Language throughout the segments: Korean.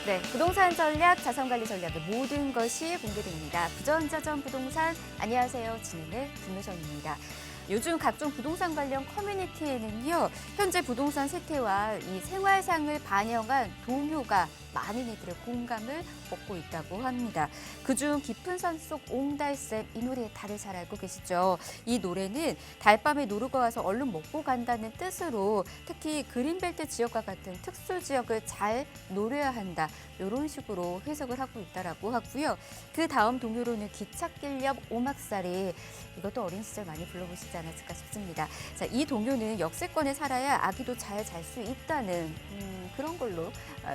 네, 부동산 전략, 자산관리 전략의 모든 것이 공개됩니다. 부전자전 부동산, 안녕하세요. 진행의 김노정입니다. 요즘 각종 부동산 관련 커뮤니티에는요, 현재 부동산 세태와 이 생활상을 반영한 동요가 많은 이들의 공감을 얻고 있다고 합니다. 그중 깊은 산속 옹달샘, 이 노래 다들 잘 알고 계시죠? 이 노래는 달밤에 놀러 와서 얼른 먹고 간다는 뜻으로 특히 그린벨트 지역과 같은 특수 지역을 잘 노려야 한다. 이런 식으로 해석을 하고 있다라고 하고요. 그 다음 동요로는 기찻길 옆 오막살이, 이것도 어린 시절 많이 불러보시지 않았을까 싶습니다. 자, 이 동요는 역세권에 살아야 아기도 잘 잘 수 있다는 그런 걸로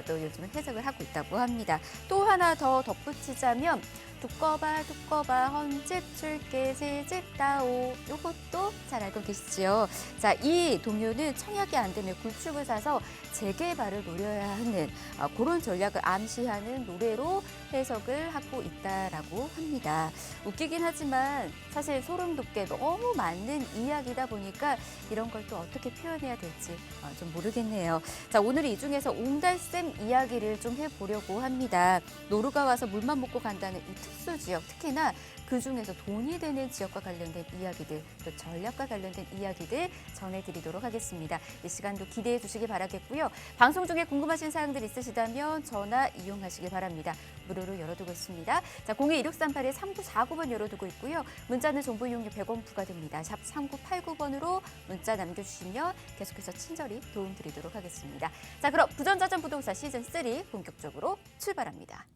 또 요즘은 해석을 하고 있다고 합니다. 또 하나 더 덧붙이자면 두꺼봐 헌집 줄게 새집 따오, 요것도 잘 알고 계시죠? 자, 이 동요는 청약이 안 되면 굴축을 사서 재개발을 노려야 하는 그런 전략을 암시하는 노래로 해석을 하고 있다라고 합니다. 웃기긴 하지만 사실 소름 돋게 너무 맞는 이야기다 보니까 이런 걸 또 어떻게 표현해야 될지 좀 모르겠네요. 자, 오늘은 이 중에서 옹달샘 이야기를 좀 해보려고 합니다. 노루가 와서 물만 먹고 간다는 이 특수 지역, 특히나 그 중에서 돈이 되는 지역과 관련된 이야기들, 또 전략과 관련된 이야기들 전해드리도록 하겠습니다. 이 시간도 기대해 주시기 바라겠고요. 방송 중에 궁금하신 사항들 있으시다면 전화 이용하시기 바랍니다. 무료로 열어두고 있습니다. 자, 02-1638-3949번 열어두고 있고요. 문자는 정보 이용료 100원 부과됩니다. 샵 3989번으로 문자 남겨주시면 계속해서 친절히 도움드리도록 하겠습니다. 자, 그럼 부전자전 부동산 시즌3 본격적으로 출발합니다.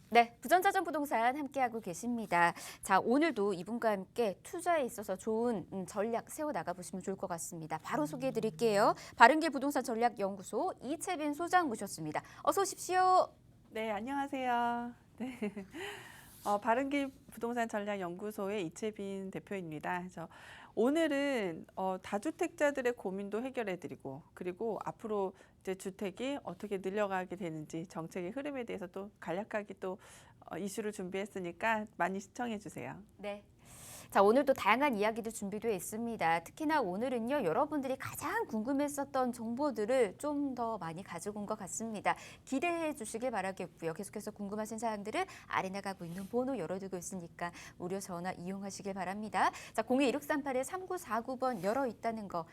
네, 부전자전 부동산 함께하고 계십니다. 자, 오늘도 이분과 함께 투자에 있어서 좋은 전략 세워나가보시면 좋을 것 같습니다. 바로 소개해드릴게요. 바른길 부동산 전략연구소 이채빈 소장 모셨습니다. 어서 오십시오. 네, 안녕하세요. 네. 바른길 부동산 전략연구소의 이채빈 대표입니다. 그래서 오늘은 다주택자들의 고민도 해결해드리고, 그리고 앞으로 이제 주택이 어떻게 늘려가게 되는지 정책의 흐름에 대해서 또 간략하게 또 이슈를 준비했으니까 많이 시청해 주세요. 네. 자, 오늘도 다양한 이야기도 준비되어 있습니다. 특히나 오늘은요, 여러분들이 가장 궁금했었던 정보들을 좀 더 많이 가지고 온 것 같습니다. 기대해 주시길 바라겠고요. 계속해서 궁금하신 사항들은 아래 나가고 있는 번호 열어두고 있으니까 무료 전화 이용하시길 바랍니다. 자, 02-1638-3949번 열려 있다는 거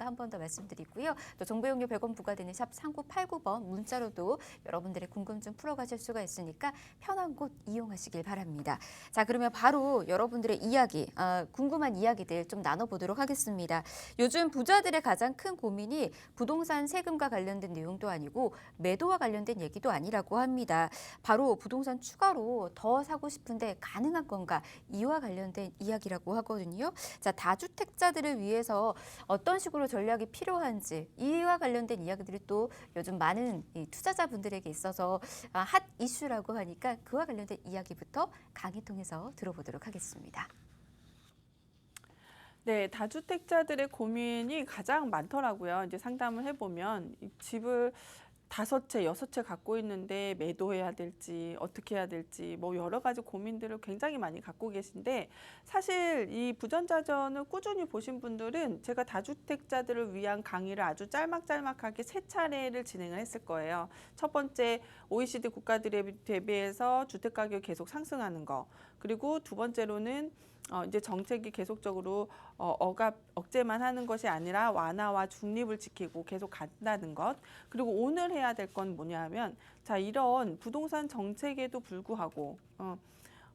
한 번 더 말씀드리고요. 또 정보 이용료 100원 부과되는 샵 3989번 문자로도 여러분들의 궁금증 풀어가실 수가 있으니까 편한 곳 이용하시길 바랍니다. 자, 그러면 바로 여러분들의 이야기, 궁금한 이야기들 좀 나눠보도록 하겠습니다. 요즘 부자들의 가장 큰 고민이 부동산 세금과 관련된 내용도 아니고 매도와 관련된 얘기도 아니라고 합니다. 바로 부동산 추가로 더 사고 싶은데 가능한 건가? 이와 관련된 이야기라고 하거든요. 자, 다주택자들을 위해서 어떤 식으로 전략이 필요한지 이와 관련된 이야기들이 또 요즘 많은 이 투자자분들에게 있어서 핫 이슈라고 하니까 그와 관련된 이야기부터 강의 통해서 들어보도록 하겠습니다. 네, 다주택자들의 고민이 가장 많더라고요. 이제 상담을 해보면 이 집을 5채, 6채 갖고 있는데 매도해야 될지 어떻게 해야 될지 뭐 여러 가지 고민들을 굉장히 많이 갖고 계신데, 사실 이 부전자전을 꾸준히 보신 분들은 제가 다주택자들을 위한 강의를 아주 짤막짤막하게 3차례를 진행을 했을 거예요. 첫 번째, OECD 국가들에 대비해서 주택가격이 계속 상승하는 거, 그리고 두 번째로는 이제 정책이 계속적으로 억제만 하는 것이 아니라 완화와 중립을 지키고 계속 간다는 것, 그리고 오늘 해야 될 건 뭐냐 하면, 자, 이런 부동산 정책에도 불구하고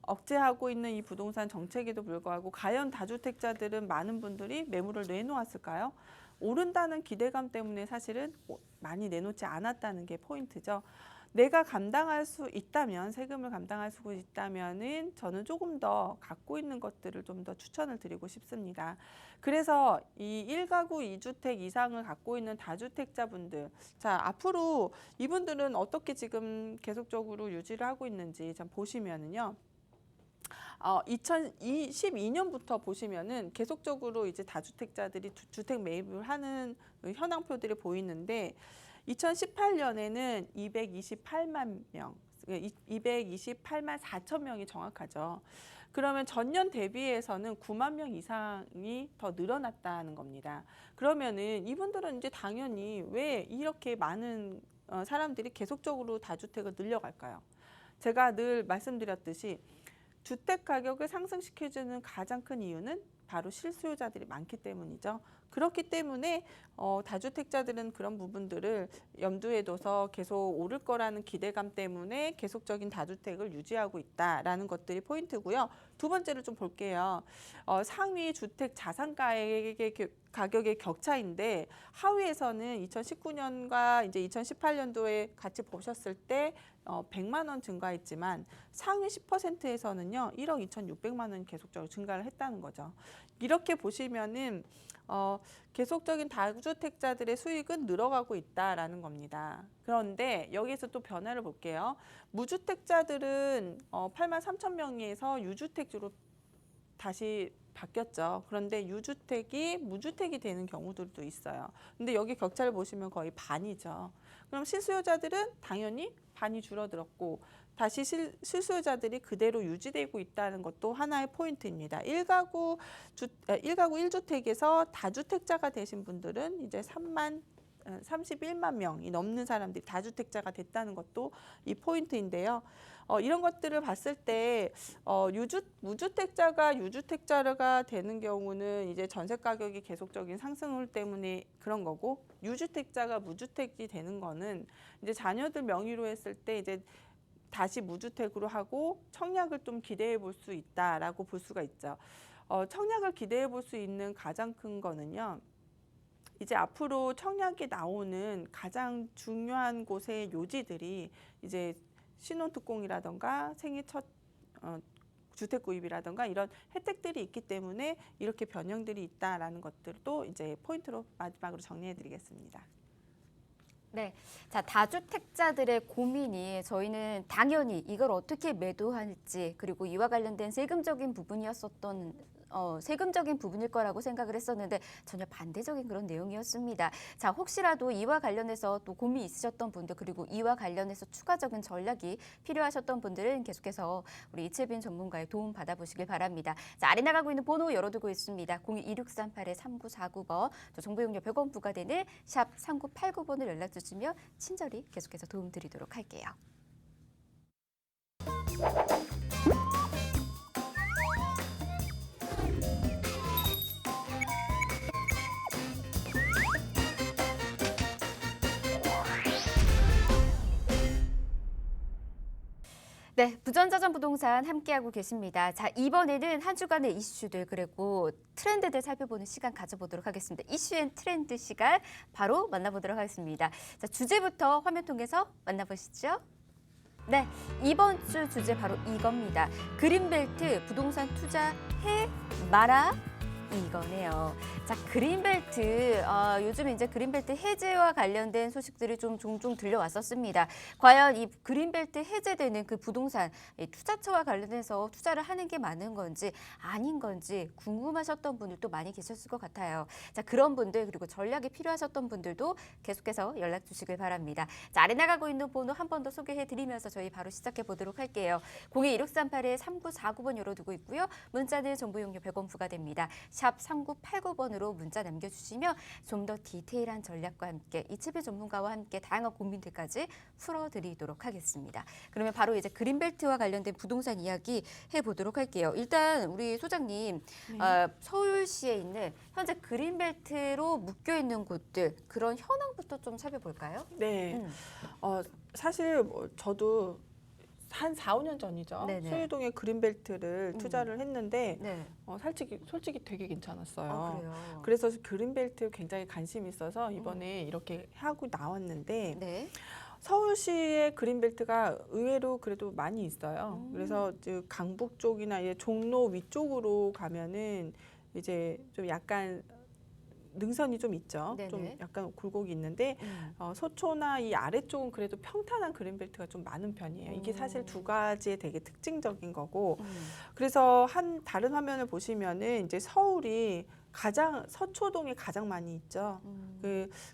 억제하고 있는 이 부동산 정책에도 불구하고 과연 다주택자들은 많은 분들이 매물을 내놓았을까요? 오른다는 기대감 때문에 사실은 많이 내놓지 않았다는 게 포인트죠. 내가 감당할 수 있다면, 세금을 감당할 수 있다면은 저는 조금 더 갖고 있는 것들을 좀 더 추천을 드리고 싶습니다. 그래서 이 1가구 2주택 이상을 갖고 있는 다주택자분들, 자, 앞으로 이분들은 어떻게 지금 계속적으로 유지를 하고 있는지 좀 보시면은요. 2012년부터 보시면은 계속적으로 이제 다주택자들이 주택 매입을 하는 현황표들이 보이는데 2018년에는 228만 명, 228만 4천 명이 정확하죠. 그러면 전년 대비해서는 9만 명 이상이 더 늘어났다는 겁니다. 그러면은 이분들은 이제 당연히 왜 이렇게 많은 사람들이 계속적으로 다주택을 늘려갈까요? 제가 늘 말씀드렸듯이 주택 가격을 상승시켜주는 가장 큰 이유는 바로 실수요자들이 많기 때문이죠. 그렇기 때문에 다주택자들은 그런 부분들을 염두에 둬서 계속 오를 거라는 기대감 때문에 계속적인 다주택을 유지하고 있다라는 것들이 포인트고요. 두 번째를 좀 볼게요. 상위 주택 가격의 격차인데 하위에서는 2019년과 이제 2018년도에 같이 보셨을 때 100만 원 증가했지만 상위 10%에서는요 1억 2,600만 원 계속적으로 증가를 했다는 거죠. 이렇게 보시면은 계속적인 다주택자들의 수익은 늘어가고 있다라는 겁니다. 그런데 여기에서 또 변화를 볼게요. 무주택자들은 8만 3천 명에서 유주택주로 다시 바뀌었죠. 그런데 유주택이 무주택이 되는 경우들도 있어요. 근데 여기 격차를 보시면 거의 반이죠. 그럼 실수요자들은 당연히 반이 줄어들었고 다시 실수요자들이 그대로 유지되고 있다는 것도 하나의 포인트입니다. 1가구 1주택에서 다주택자가 되신 분들은 이제 31만 명이 넘는 사람들이 다주택자가 됐다는 것도 이 포인트인데요. 이런 것들을 봤을 때 무주택자가 유주택자가 되는 경우는 이제 전세 가격이 계속적인 상승을 때문에 그런 거고 유주택자가 무주택이 되는 거는 이제 자녀들 명의로 했을 때 이제 다시 무주택으로 하고 청약을 좀 기대해 볼 수 있다라고 볼 수가 있죠. 청약을 기대해 볼 수 있는 가장 큰 거는요. 이제 앞으로 청약에 나오는 가장 중요한 곳의 요지들이 이제 신혼특공이라던가 생애 첫 주택 구입이라던가 이런 혜택들이 있기 때문에 이렇게 변형들이 있다라는 것들도 이제 포인트로 마지막으로 정리해 드리겠습니다. 네, 자 다주택자들의 고민이 저희는 당연히 이걸 어떻게 매도할지 그리고 이와 관련된 세금적인 부분일 거라고 생각을 했었는데 전혀 반대적인 그런 내용이었습니다. 자, 혹시라도 이와 관련해서 또 고민 있으셨던 분들 그리고 이와 관련해서 추가적인 전략이 필요하셨던 분들은 계속해서 우리 이채빈 전문가의 도움 받아보시길 바랍니다. 자, 아래 나가고 있는 번호 열어두고 있습니다. 02-2638-3949번, 또 정보용료 100원 부과되는 샵 3989번을 연락 주시면 친절히 계속해서 도움 드리도록 할게요. 네, 부전자전 부동산 함께하고 계십니다. 자, 이번에는 한 주간의 이슈들 그리고 트렌드들 살펴보는 시간 가져보도록 하겠습니다. 이슈 앤 트렌드 시간 바로 만나보도록 하겠습니다. 자, 주제부터 화면 통해서 만나보시죠. 네, 이번 주 주제 바로 이겁니다. 그린벨트 부동산 투자해 마라. 이거네요. 자, 그린벨트. 요즘 이제 그린벨트 해제와 관련된 소식들이 좀 종종 들려왔었습니다. 과연 이 그린벨트 해제되는 그 부동산 투자처와 관련해서 투자를 하는 게 맞는 건지 아닌 건지 궁금하셨던 분들도 많이 계셨을 것 같아요. 자, 그런 분들 그리고 전략이 필요하셨던 분들도 계속해서 연락 주시길 바랍니다. 자, 아래 나가고 있는 번호 한 번 더 소개해 드리면서 저희 바로 시작해 보도록 할게요. 02-1638-3949번 열어두고 있고요. 문자는 정보용료 100원 부과됩니다. 샵 3989번으로 문자 남겨주시면 좀 더 디테일한 전략과 함께 이채빈 전문가와 함께 다양한 고민들까지 풀어드리도록 하겠습니다. 그러면 바로 이제 그린벨트와 관련된 부동산 이야기 해보도록 할게요. 일단 우리 소장님, 서울시에 있는 현재 그린벨트로 묶여있는 곳들 그런 현황부터 좀 살펴볼까요? 네, 사실 저도 한 4, 5년 전이죠. 네네. 소유동에 그린벨트를 투자를 했는데 네. 솔직히 되게 괜찮았어요. 그래요. 그래서 그린벨트 굉장히 관심이 있어서 이번에 이렇게 하고 나왔는데 네. 서울시에 그린벨트가 의외로 그래도 많이 있어요. 그래서 이제 강북 쪽이나 이제 종로 위쪽으로 가면은 이제 좀 약간 능선이 좀 있죠. 네네. 좀 약간 굴곡이 있는데 서초나 이 아래쪽은 그래도 평탄한 그린벨트가 좀 많은 편이에요. 이게 사실 두 가지의 되게 특징적인 거고 그래서 다른 화면을 보시면은 이제 서울이 가장 서초동에 가장 많이 있죠.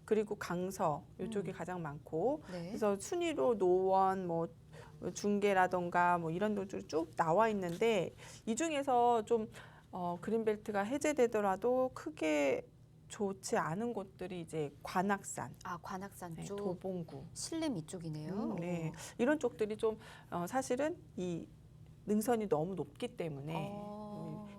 그리고 강서 이쪽이 가장 많고 네. 그래서 순위로 노원 뭐 중계라던가 뭐 이런 데도 쭉 나와 있는데 이 중에서 좀 그린벨트가 해제되더라도 크게 좋지 않은 곳들이 이제 관악산, 아, 관악산 네, 쪽, 도봉구, 신림 이쪽이네요. 네, 이런 쪽들이 좀 사실은 이 능선이 너무 높기 때문에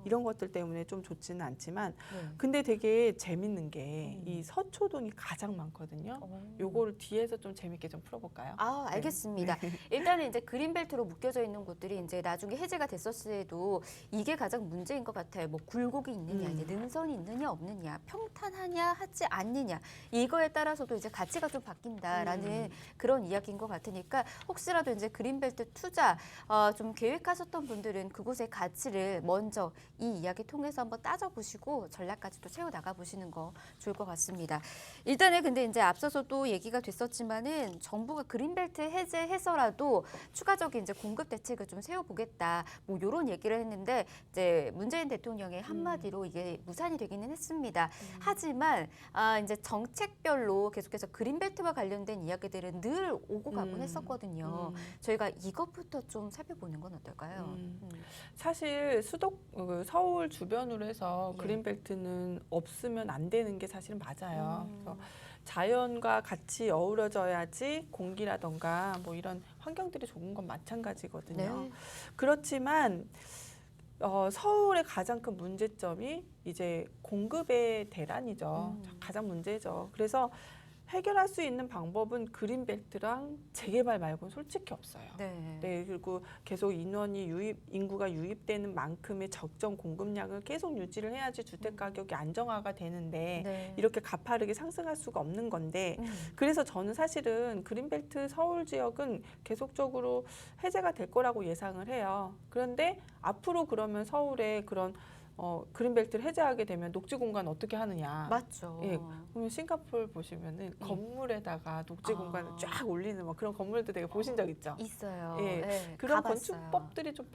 이런 것들 때문에 좀 좋지는 않지만 네. 근데 되게 재밌는 게 이 서초동이 가장 많거든요. 요거를 뒤에서 좀 재밌게 좀 풀어볼까요? 아, 알겠습니다. 일단은 이제 그린벨트로 묶여져 있는 곳들이 이제 나중에 해제가 됐었어도 이게 가장 문제인 것 같아요. 뭐 굴곡이 있느냐, 이제 능선이 있느냐 없느냐, 평탄하냐 하지 않느냐 이거에 따라서도 이제 가치가 좀 바뀐다라는 그런 이야기인 것 같으니까 혹시라도 이제 그린벨트 투자 좀 계획하셨던 분들은 그곳의 가치를 먼저 이 이야기 통해서 한번 따져보시고 전략까지도 채워 나가 보시는 거 좋을 것 같습니다. 일단은 근데 이제 앞서서 또 얘기가 됐었지만은 정부가 그린벨트 해제해서라도 추가적인 이제 공급 대책을 좀 세워보겠다. 뭐 이런 얘기를 했는데 이제 문재인 대통령의 한마디로 이게 무산이 되기는 했습니다. 하지만 이제 정책별로 계속해서 그린벨트와 관련된 이야기들은 늘 오고 가곤 했었거든요. 저희가 이것부터 좀 살펴보는 건 어떨까요? 사실 서울 주변으로 해서 예. 그린벨트는 없으면 안 되는 게 사실은 맞아요. 그래서 자연과 같이 어우러져야지 공기라던가 뭐 이런 환경들이 좋은 건 마찬가지거든요. 네. 그렇지만 서울의 가장 큰 문제점이 이제 공급의 대란이죠. 가장 문제죠. 그래서 해결할 수 있는 방법은 그린벨트랑 재개발 말고는 솔직히 없어요. 네. 네, 그리고 계속 인구가 유입되는 만큼의 적정 공급량을 계속 유지를 해야지 주택 가격이 안정화가 되는데 네. 이렇게 가파르게 상승할 수가 없는 건데 그래서 저는 사실은 그린벨트 서울 지역은 계속적으로 해제가 될 거라고 예상을 해요. 그런데 앞으로 그러면 서울에 그런 그린벨트를 해제하게 되면 녹지 공간 어떻게 하느냐. 맞죠. 예, 그러면 싱가포르 보시면은 건물에다가 녹지 공간을 쫙 올리는 막 그런 건물도 되게 보신 적 있죠? 있어요. 예, 네, 그런 가봤어요. 건축법들이 좀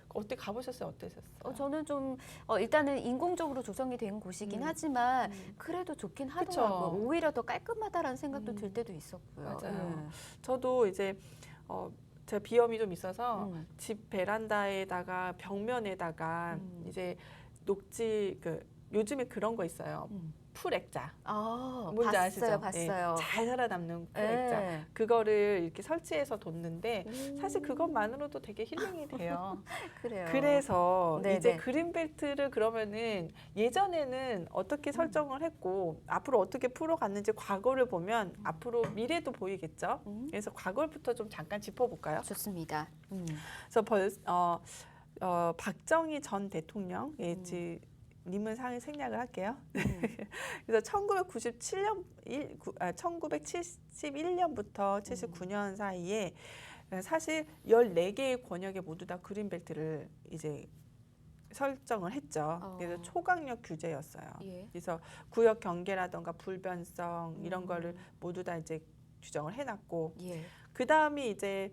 어떻게 가보셨어요? 어떠셨어요? 저는 좀 일단은 인공적으로 조성이 된 곳이긴 하지만 그래도 좋긴 하더라고요. 그쵸. 오히려 더 깔끔하다라는 생각도 들 때도 있었고요. 맞아요. 저도 이제 제가 비염이 좀 있어서 집 베란다에다가 벽면에다가 이제 녹지 요즘에 그런 거 있어요. 풀액자. 뭔지 아시죠? 봤어요. 예, 잘 살아남는 풀액자. 네. 그거를 이렇게 설치해서 뒀는데 사실 그것만으로도 되게 힐링이 돼요. 그래요. 그래서 네네. 이제 그린벨트를 그러면은 예전에는 어떻게 설정을 했고 앞으로 어떻게 풀어갔는지 과거를 보면 앞으로 미래도 보이겠죠. 그래서 과거부터 좀 잠깐 짚어볼까요? 좋습니다. 그래서 박정희 전 대통령 님은 생략을 할게요. 그래서 1971년부터 79년 사이에 사실 14개의 권역에 모두 다 그린벨트를 이제 설정을 했죠. 그래서 초강력 규제였어요. 예. 그래서 구역 경계라던가 불변성 이런 거를 모두 다 이제 규정을 해놨고 예. 그 다음이 이제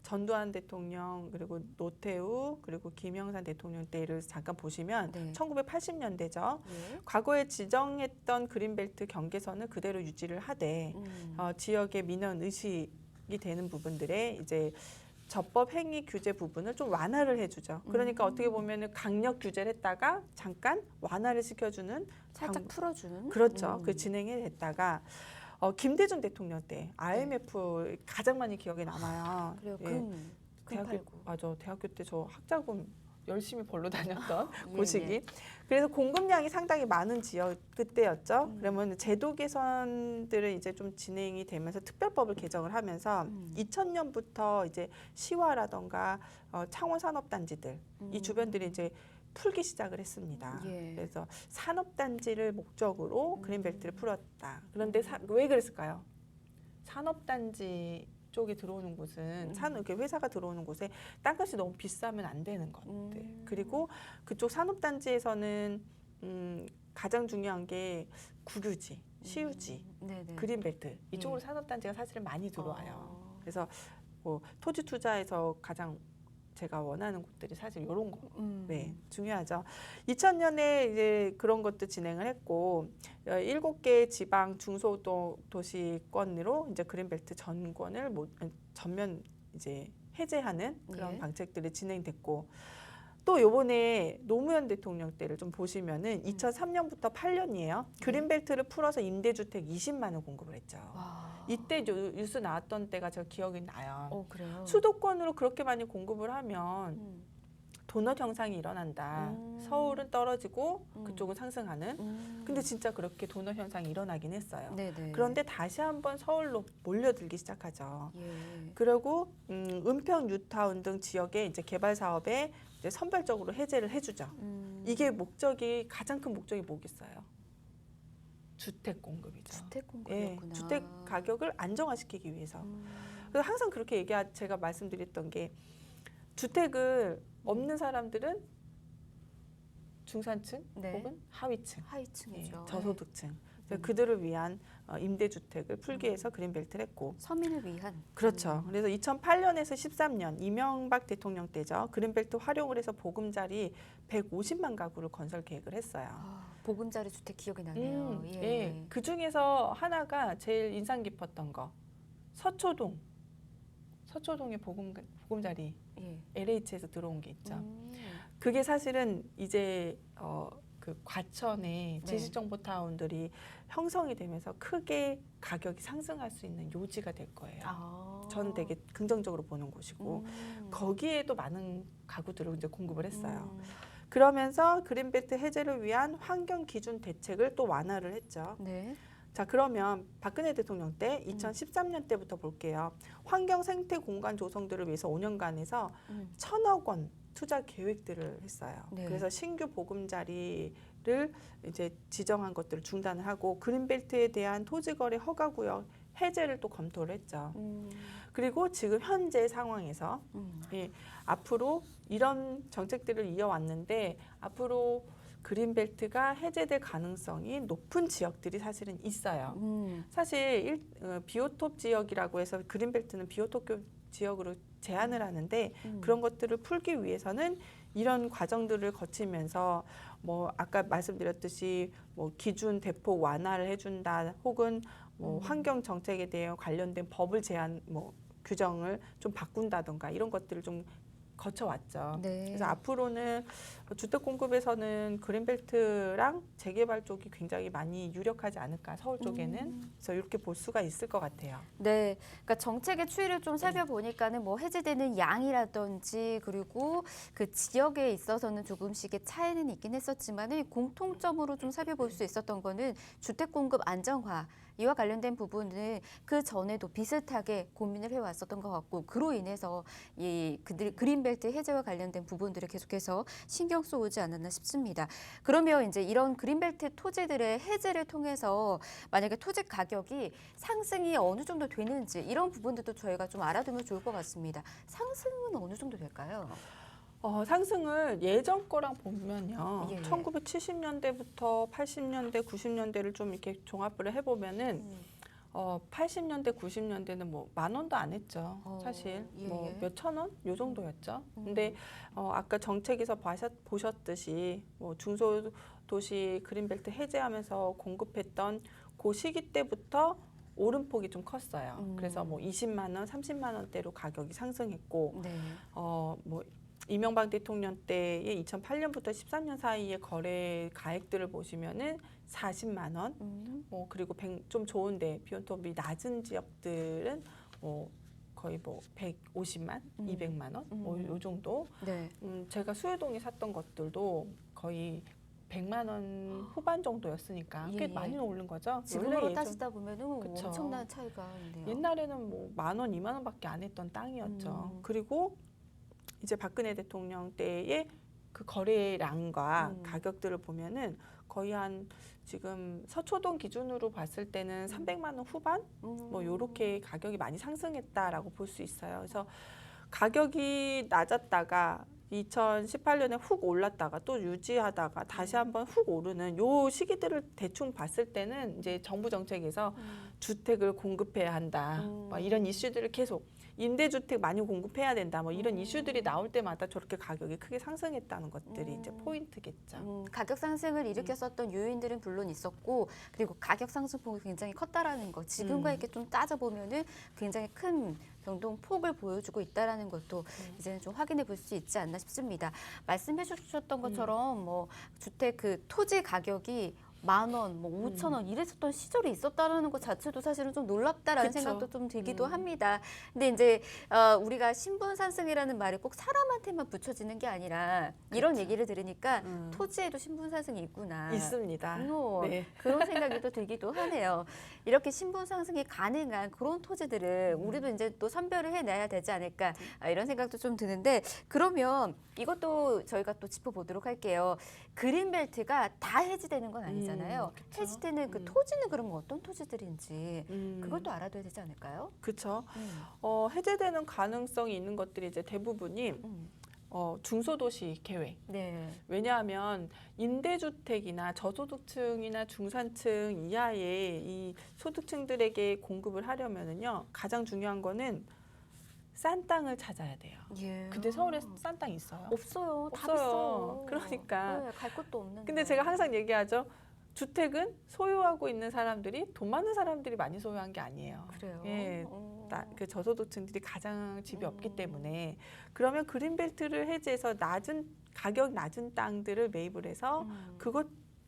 전두환 대통령 그리고 노태우 그리고 김영삼 대통령 때를 잠깐 보시면 네. 1980년대죠. 예. 과거에 지정했던 그린벨트 경계선을 그대로 유지를 하되 지역의 민원 의식이 되는 부분들에 이제 적법 행위 규제 부분을 좀 완화를 해주죠. 그러니까 어떻게 보면은 강력 규제를 했다가 잠깐 완화를 시켜주는 살짝 풀어주는. 그렇죠. 그 진행이 됐다가 김대중 대통령 때 IMF 가장 많이 기억에 남아요. 그래요. 대학교 팔고. 맞아. 대학교 때 저 학자금 열심히 벌러 다녔던 예, 그 시기. 예. 그래서 공급량이 상당히 많은 지역 그때였죠. 그러면 제도 개선들은 이제 좀 진행이 되면서 특별법을 개정을 하면서 2000년부터 이제 시와라던가 창원 산업단지들 이 주변들이 이제 풀기 시작을 했습니다. 예. 그래서 산업단지를 목적으로 그린벨트를 풀었다. 그런데 왜 그랬을까요? 산업단지 쪽에 들어오는 곳은 이렇게 회사가 들어오는 곳에 땅값이 너무 비싸면 안 되는 것들. 그리고 그쪽 산업단지에서는 가장 중요한 게 국유지, 시유지, 네네. 그린벨트 이쪽으로 예. 산업단지가 사실은 많이 들어와요. 아. 그래서 뭐 토지 투자에서 가장 제가 원하는 곳들이 사실 이런 거. 네, 중요하죠. 2000년에 이제 그런 것도 진행을 했고 7개 지방 중소도시권으로 이제 그린벨트 전권을 전면 이제 해제하는 그런 예. 방책들이 진행됐고 또 요번에 노무현 대통령 때를 좀 보시면은 2003년부터 8년이에요. 그린벨트를 풀어서 임대주택 20만 원 공급을 했죠. 와. 이때 뉴스 나왔던 때가 제가 기억이 나요. 그래요. 수도권으로 그렇게 많이 공급을 하면 도넛 현상이 일어난다. 서울은 떨어지고 그쪽은 상승하는. 근데 진짜 그렇게 도넛 현상이 일어나긴 했어요. 네네. 그런데 다시 한번 서울로 몰려들기 시작하죠. 예. 그리고 은평, 뉴타운 등 지역의 이제 개발 사업에 이제 선별적으로 해제를 해주죠. 이게 가장 큰 목적이 뭐겠어요? 주택 공급이죠. 주택 예, 공급이었구나. 주택 가격을 안정화시키기 위해서. 그래서 항상 그렇게 제가 말씀드렸던 게 주택을 없는 사람들은 중산층 네. 혹은 하위층, 하위층이죠. 예, 저소득층. 그래서 그들을 위한 임대주택을 풀기 위해서 그린벨트를 했고 서민을 위한. 그렇죠. 그래서 2008년에서 13년 이명박 대통령 때죠. 그린벨트 활용을 해서 보금자리 150만 가구를 건설 계획을 했어요. 보금자리 주택 기억이 나네요. 예. 예. 그 중에서 하나가 제일 인상 깊었던 거 서초동의 보금자리 예. LH에서 들어온 게 있죠. 그게 사실은 이제 그 과천의 네. 지식정보타운들이 형성이 되면서 크게 가격이 상승할 수 있는 요지가 될 거예요. 저는 되게 긍정적으로 보는 곳이고 거기에도 많은 가구들을 이제 공급을 했어요. 그러면서 그린벨트 해제를 위한 환경 기준 대책을 또 완화를 했죠. 네. 자, 그러면 박근혜 대통령 때 2013년 때부터 볼게요. 환경 생태 공간 조성들을 위해서 5년간에서 1,000억 원 투자 계획들을 했어요. 네. 그래서 신규 보금자리를 이제 지정한 것들을 중단을 하고 그린벨트에 대한 토지거래 허가구역 해제를 또 검토를 했죠. 그리고 지금 현재 상황에서 예, 앞으로 이런 정책들을 이어왔는데 앞으로 그린벨트가 해제될 가능성이 높은 지역들이 사실은 있어요. 사실 비오톱 지역이라고 해서 그린벨트는 비오톱 지역으로 제한을 하는데 그런 것들을 풀기 위해서는 이런 과정들을 거치면서 뭐 아까 말씀드렸듯이 뭐 기준 대폭 완화를 해준다 혹은 뭐 환경 정책에 대해 관련된 법을 규정을 좀 바꾼다던가 이런 것들을 좀 거쳐왔죠. 네. 그래서 앞으로는 주택 공급에서는 그린벨트랑 재개발 쪽이 굉장히 많이 유력하지 않을까 서울 쪽에는 그래서 이렇게 볼 수가 있을 것 같아요. 네, 그러니까 정책의 추이를 좀 살펴보니까는 뭐 해제되는 양이라든지 그리고 그 지역에 있어서는 조금씩의 차이는 있긴 했었지만은 공통점으로 좀 살펴볼 수 있었던 거는 주택 공급 안정화. 이와 관련된 부분은 그 전에도 비슷하게 고민을 해왔었던 것 같고 그로 인해서 그린벨트 해제와 관련된 부분들을 계속해서 신경 쏘지 않았나 싶습니다. 그러면 이제 이런 그린벨트 토지들의 해제를 통해서 만약에 토지 가격이 상승이 어느 정도 되는지 이런 부분들도 저희가 좀 알아두면 좋을 것 같습니다. 상승은 어느 정도 될까요? 상승을 예전 거랑 보면요. 예. 1970년대부터 80년대, 90년대를 좀 이렇게 종합을 해보면은 80년대, 90년대는 뭐 10,000원도 안 했죠. 사실 예. 뭐 몇천 원? 요 정도였죠. 근데 아까 정책에서 보셨듯이 뭐 중소도시 그린벨트 해제하면서 공급했던 그 시기 때부터 오름폭이 좀 컸어요. 그래서 뭐 20만 원, 30만 원대로 가격이 상승했고 네. 뭐 이명박 대통령 때의 2008년부터 13년 사이의 거래 가액들을 보시면은 40만 원, 뭐 그리고 좀 좋은데 비온톱이 낮은 지역들은 뭐 거의 뭐 150만, 200만 원, 뭐 요 정도. 네. 제가 수혜동에 샀던 것들도 거의 100만 원 후반 정도였으니까 꽤 예. 많이 오른 거죠. 지금으로 원래 따지다 보면은 그쵸. 엄청난 차이가 있네요. 옛날에는 뭐 10,000원, 20,000원밖에 안 했던 땅이었죠. 그리고 이제 박근혜 대통령 때의 그 거래량과 가격들을 보면은 거의 한 지금 서초동 기준으로 봤을 때는 300만 원 후반 뭐 요렇게 가격이 많이 상승했다라고 볼 수 있어요. 그래서 가격이 낮았다가 2018년에 훅 올랐다가 또 유지하다가 다시 한번 훅 오르는 요 시기들을 대충 봤을 때는 이제 정부 정책에서 주택을 공급해야 한다. 막 이런 이슈들을 계속 임대주택 많이 공급해야 된다. 뭐 이런 이슈들이 나올 때마다 저렇게 가격이 크게 상승했다는 것들이 이제 포인트겠죠. 가격 상승을 일으켰었던 요인들은 물론 있었고 그리고 가격 상승폭이 굉장히 컸다라는 거 지금과 이렇게 좀 따져보면은 굉장히 큰 변동폭을 보여주고 있다라는 것도 이제는 좀 확인해 볼 수 있지 않나 싶습니다. 말씀해 주셨던 것처럼 뭐 주택 그 토지 가격이 10,000원, 뭐 5,000원 이랬었던 시절이 있었다라는 것 자체도 사실은 좀 놀랍다라는 그쵸. 생각도 좀 들기도 합니다. 근데 이제 우리가 신분 상승이라는 말이 꼭 사람한테만 붙여지는 게 아니라 이런 그쵸. 얘기를 들으니까 토지에도 신분 상승이 있구나. 있습니다. 네. 그런 생각이 또 들기도 하네요. 이렇게 신분 상승이 가능한 그런 토지들을 우리도 이제 또 선별을 해내야 되지 않을까 이런 생각도 좀 드는데 그러면 이것도 저희가 또 짚어보도록 할게요. 그린벨트가 다 해지되는 건 아니잖아요. 그쵸. 해지되는 그 토지는 그러면 어떤 토지들인지 그걸 또 알아둬야 되지 않을까요? 그렇죠. 해제되는 가능성이 있는 것들이 이제 대부분이 중소도시 계획. 네. 왜냐하면 임대주택이나 저소득층이나 중산층 이하의 이 소득층들에게 공급을 하려면은요 가장 중요한 거는 싼 땅을 찾아야 돼요. 예. 근데 서울에 싼 땅 있어요? 없어요. 다 없어요. 비싸요. 그러니까. 네, 갈 곳도 없는데. 근데 제가 항상 얘기하죠. 주택은 소유하고 있는 사람들이 돈 많은 사람들이 많이 소유한 게 아니에요. 그래요. 예, 그 저소득층들이 가장 집이 없기 때문에 그러면 그린벨트를 해제해서 가격 낮은 땅들을 매입을 해서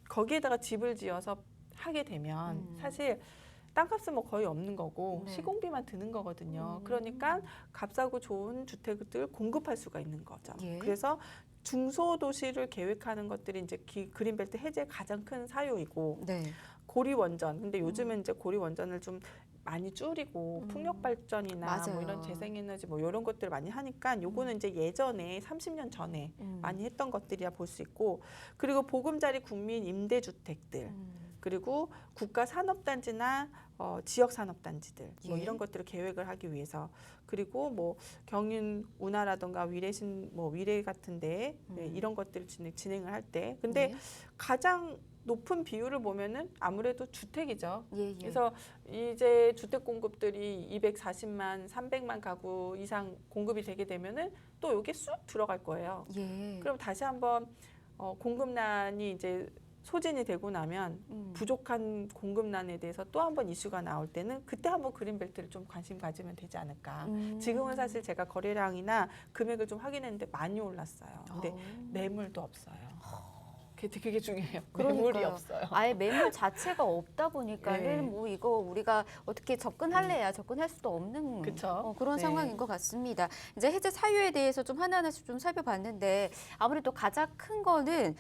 거기에다가 집을 지어서 하게 되면 사실 땅값은 뭐 거의 없는 거고 네. 시공비만 드는 거거든요. 그러니까 값싸고 좋은 주택을 공급할 수가 있는 거죠. 예. 그래서 중소도시를 계획하는 것들이 이제 그린벨트 해제의 가장 큰 사유이고 네. 고리원전. 근데 요즘은 이제 고리원전을 좀 많이 줄이고 풍력 발전이나 맞아요. 뭐 이런 재생에너지 뭐 이런 것들을 많이 하니까 요거는 이제 예전에 30년 전에 많이 했던 것들이야 볼 수 있고 그리고 보금자리 국민 임대주택들 그리고 국가 산업단지나 지역 산업단지들 뭐 예. 이런 것들을 계획을 하기 위해서 그리고 뭐 경인 운하라든가 위례 같은데 이런 것들을 진행을 할 때 근데 네. 가장 높은 비율을 보면은 아무래도 주택이죠. 예, 예. 그래서 이제 주택 공급들이 240만, 300만 가구 이상 공급이 되게 되면은 또 여기에 쑥 들어갈 거예요. 예. 그럼 다시 한번 공급난이 이제 소진이 되고 나면 부족한 공급난에 대해서 또 한 번 이슈가 나올 때는 그때 한번 그린벨트를 좀 관심 가지면 되지 않을까. 지금은 사실 제가 거래량이나 금액을 좀 확인했는데 많이 올랐어요. 근데 매물도 없어요. 그게 중요해요. 매물이 그러니까요. 없어요. 아예 매물 자체가 없다 보니까는 네. 뭐 이거 우리가 어떻게 접근할래야 접근할 수도 없는 그쵸? 그런 네. 상황인 것 같습니다. 이제 해제 사유에 대해서 좀 하나하나씩 좀 살펴봤는데 아무래도 가장 큰 거는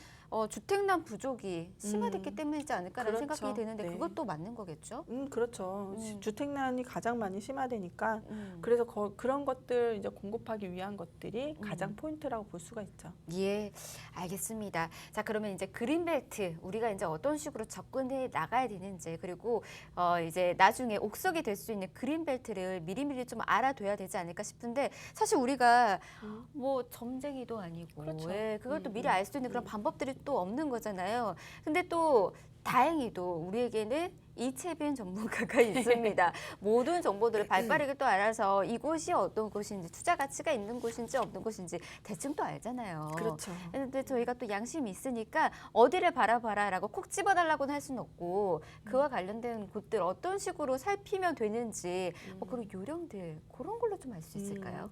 주택난 부족이 심화됐기 때문이지 않을까라는 그렇죠. 생각이 드는데 네. 그것도 맞는 거겠죠? 그렇죠. 주택난이 가장 많이 심화되니까 음. 그래서 그런 것들 이제 공급하기 위한 것들이 가장 포인트라고 볼 수가 있죠. 예, 알겠습니다. 자, 그러면 이제 그린벨트 우리가 이제 어떤 식으로 접근해 나가야 되는지 그리고 이제 나중에 옥석이 될 수 있는 그린벨트를 미리미리 좀 알아둬야 되지 않을까 싶은데 사실 우리가 뭐 점쟁이도 아니고 그렇죠. 예, 그걸 또 미리 알 수 있는 그런 방법들이 또 없는 거잖아요. 근데 또 다행히도 우리에게는 이채빈 전문가가 있습니다. 모든 정보들을 발빠르게 또 알아서 이곳이 어떤 곳인지 투자 가치가 있는 곳인지 없는 곳인지 대충 또 알잖아요. 그렇죠. 근데 저희가 또 양심이 있으니까 어디를 바라봐라라고 콕 집어달라고는 할 수는 없고 그와 관련된 곳들 어떤 식으로 살피면 되는지 그런 요령들 그런 걸로 좀 알 수 있을까요?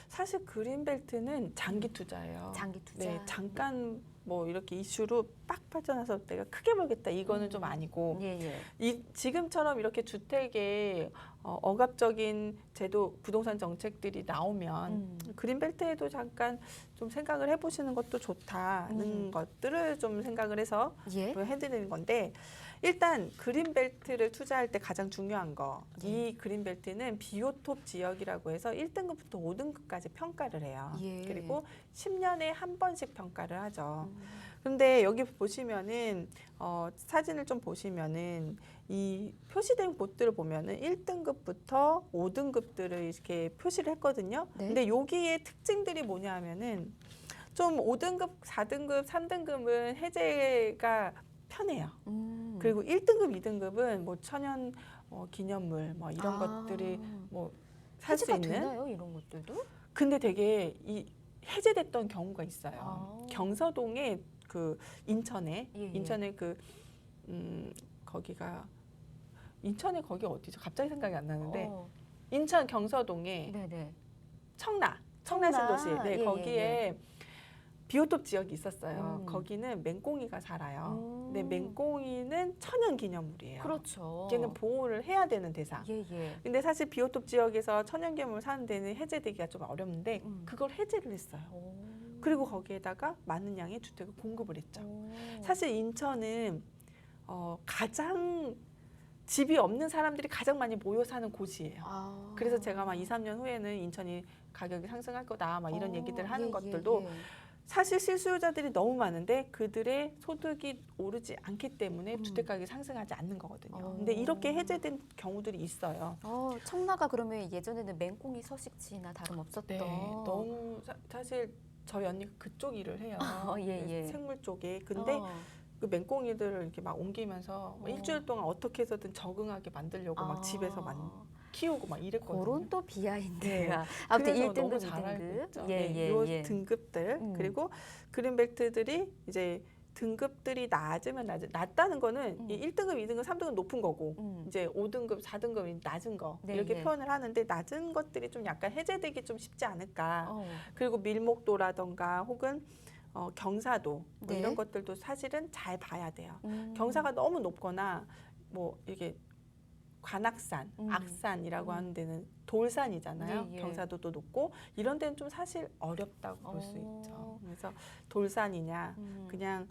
사실 그린벨트는 장기 투자예요. 장기 투자. 네, 잠깐 뭐 이렇게 이슈로 빡 발전해서 내가 크게 벌겠다 이거는 좀 아니고 예, 예. 지금처럼 이렇게 주택에 억압적인 제도 부동산 정책들이 나오면 그린벨트에도 잠깐 좀 생각을 해보시는 것도 좋다는 것들을 좀 생각을 해서 예. 해드리는 건데 일단 그린벨트를 투자할 때 가장 중요한 거 이 그린벨트는 비오톱 지역이라고 해서 1등급부터 5등급까지 평가를 해요. 예. 그리고 10년에 한 번씩 평가를 하죠. 근데 여기 보시면은 사진을 좀 보시면은 이 표시된 곳들을 보면은 1등급부터 5등급들을 이렇게 표시를 했거든요. 네. 근데 여기에 특징들이 뭐냐 하면은 좀 5등급, 4등급, 3등급은 해제가 편해요. 그리고 1등급, 2등급은 뭐 천연 기념물 뭐 이런 것들이 뭐 살 수 해지가 있는. 되나요? 이런 것들도? 근데 되게 해제됐던 경우가 있어요. 아. 경서동에 그 인천에 예, 예. 인천에 그 거기가 인천에 거기 어디죠? 갑자기 생각이 안 나는데 인천 경서동에 네네. 청라 청라. 신도시 네 예, 거기에 예. 비오톱 지역이 있었어요. 거기는 맹꽁이가 살아요. 근데 맹꽁이는 천연 기념물이에요. 그렇죠. 걔는 보호를 해야 되는 대상. 예예. 근데 사실 비오톱 지역에서 천연 기념물 사는 데는 해제되기가 좀 어렵는데 그걸 해제를 했어요. 그리고 거기에다가 많은 양의 주택을 공급을 했죠. 사실 인천은 가장 집이 없는 사람들이 가장 많이 모여 사는 곳이에요. 그래서 제가 막 2, 3년 후에는 인천이 가격이 상승할 거다 막 이런 얘기들 하는 것들도 사실 실수요자들이 너무 많은데 그들의 소득이 오르지 않기 때문에 주택 가격이 상승하지 않는 거거든요. 근데 이렇게 해제된 경우들이 있어요. 청라가 그러면 예전에는 맹꽁이 서식지나 다름없었던. 네, 너무 사실 저희 언니가 그쪽 일을 해요. 예. 생물 쪽에. 근데 그 맹꽁이들을 이렇게 막 옮기면서 일주일 동안 어떻게 해서든 적응하게 만들려고 막 집에서 키우고 막 이랬거든요. 그런 또 비하인드가. 네. 아무튼 그래서 1등급, 너무 잘 알고 2등급. 있죠. 요 등급들 그리고 그린벨트들이 이제 등급들이 낮다는 거는 이 1등급, 2등급, 3등급 높은 거고 이제 5등급, 4등급이 낮은 거 네, 이렇게 예. 표현을 하는데 낮은 것들이 좀 약간 해제되기 좀 쉽지 않을까. 그리고 밀목도라던가 혹은 경사도 뭐 네. 이런 것들도 사실은 잘 봐야 돼요. 경사가 너무 높거나 뭐 이렇게 관악산, 악산이라고 하는 데는 돌산이잖아요. 예. 경사도도 높고 이런 데는 좀 사실 어렵다고 볼 수 있죠. 그래서 돌산이냐 그냥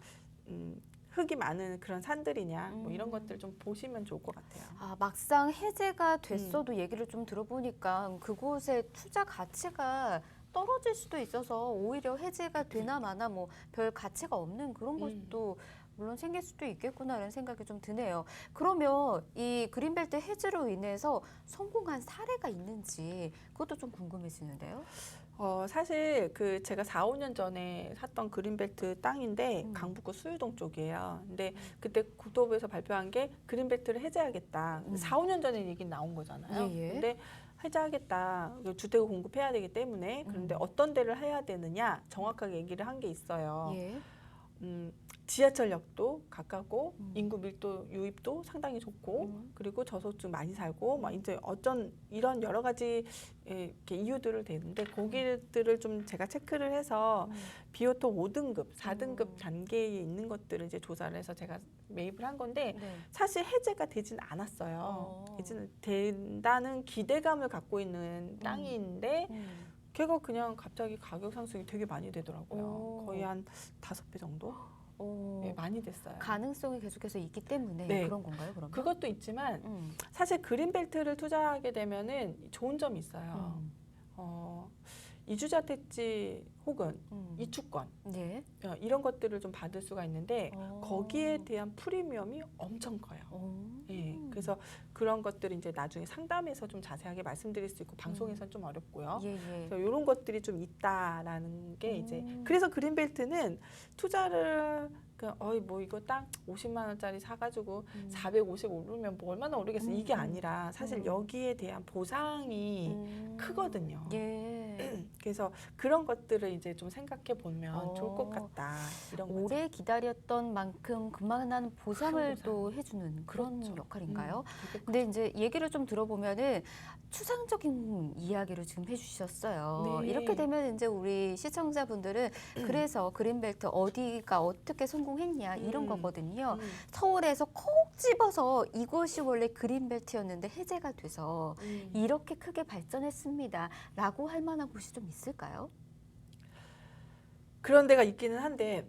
흙이 많은 그런 산들이냐 뭐 이런 것들 좀 보시면 좋을 것 같아요. 막상 해제가 됐어도 얘기를 좀 들어보니까 그곳의 투자 가치가 떨어질 수도 있어서 오히려 해제가 되나 마나 뭐 별 가치가 없는 그런 것도 물론 생길 수도 있겠구나라는 생각이 좀 드네요. 그러면 이 그린벨트 해제로 인해서 성공한 사례가 있는지 그것도 좀 궁금해지는데요. 사실 그 제가 4, 5년 전에 샀던 그린벨트 땅인데 강북구 수유동 쪽이에요. 근데 그때 국토부에서 발표한 게 그린벨트를 해제하겠다. 4, 5년 전에 얘기 나온 거잖아요. 예. 근데 해제하겠다. 주택을 공급해야 되기 때문에 그런데 어떤 데를 해야 되느냐 정확하게 얘기를 한 게 있어요. 예. 지하철역도 가깝고 인구 밀도 유입도 상당히 좋고 그리고 저소득 많이 살고 막 이제 어떤 이런 여러 가지 이렇게 이유들을 대는데 거기들을 좀 제가 체크를 해서 비오토 5등급, 4등급 단계에 있는 것들을 이제 조사를 해서 제가 매입을 한 건데 사실 해제가 되진 않았어요. 되지는 된다는 기대감을 갖고 있는 땅인데 걔가 그냥 갑자기 가격 상승이 되게 많이 되더라고요. 거의 한 5배 정도? 네, 많이 됐어요. 가능성이 계속해서 있기 때문에 네. 그런 건가요, 그러면? 그것도 있지만 사실 그린벨트를 투자하게 되면은 좋은 점이 있어요. 이주자 택지 혹은 이주권 네. 이런 것들을 좀 받을 수가 있는데 거기에 대한 프리미엄이 엄청 커요. 예, 그래서 그런 것들을 이제 나중에 상담에서 좀 자세하게 말씀드릴 수 있고 방송에서는 좀 어렵고요. 그래서 이런 것들이 좀 있다라는 게 이제 그래서 그린벨트는 투자를 뭐 이거 땅 50만 원짜리 사가지고 450 오르면 뭐 얼마나 오르겠어 이게 아니라 사실 여기에 대한 보상이 크거든요. 그래서 그런 것들을 이제 좀 생각해 보면 좋을 것 같다 이런 거죠. 오래 기다렸던 만큼 그만한 보상을 보상. 또 해주는 그런 그렇죠. 역할인가요? 근데 이제 얘기를 좀 들어보면은 추상적인 이야기를 지금 해주셨어요. 네. 이렇게 되면 이제 우리 시청자분들은 그래서 그린벨트 어디가 어떻게 성공했냐 이런 거거든요. 서울에서 콕 집어서 이것이 원래 그린벨트였는데 해제가 돼서 이렇게 크게 발전했습니다라고 할 만한 곳이 좀 있을까요? 그런 데가 있기는 한데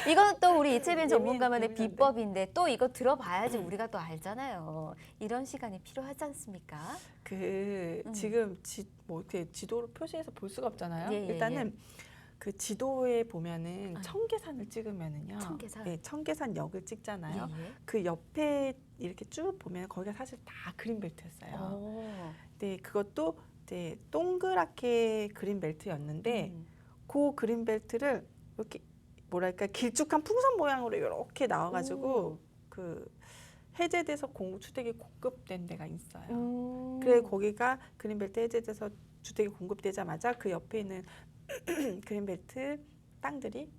이건 또 우리 이채빈 전문가만의 예민한데. 비법인데 또 이거 들어봐야지 우리가 또 알잖아요. 이런 시간이 필요하지 않습니까? 지금 뭐 이렇게 지도로 표시해서 볼 수가 없잖아요. 예, 예, 일단은 그 지도에 보면은 네. 청계산을 찍으면은요. 청계산? 네, 청계산역을 찍잖아요. 예, 예. 그 옆에 이렇게 쭉 보면 거기가 사실 다 그린벨트였어요. 오. 네, 그것도 이제 동그랗게 그린벨트였는데 그 그린벨트를 이렇게 뭐랄까 길쭉한 풍선 모양으로 이렇게 나와가지고 오. 그 해제돼서 주택이 공급된 데가 있어요. 음. 그래 거기가 그린벨트 해제돼서 주택이 공급되자마자 그 옆에 있는 그린벨트 땅들이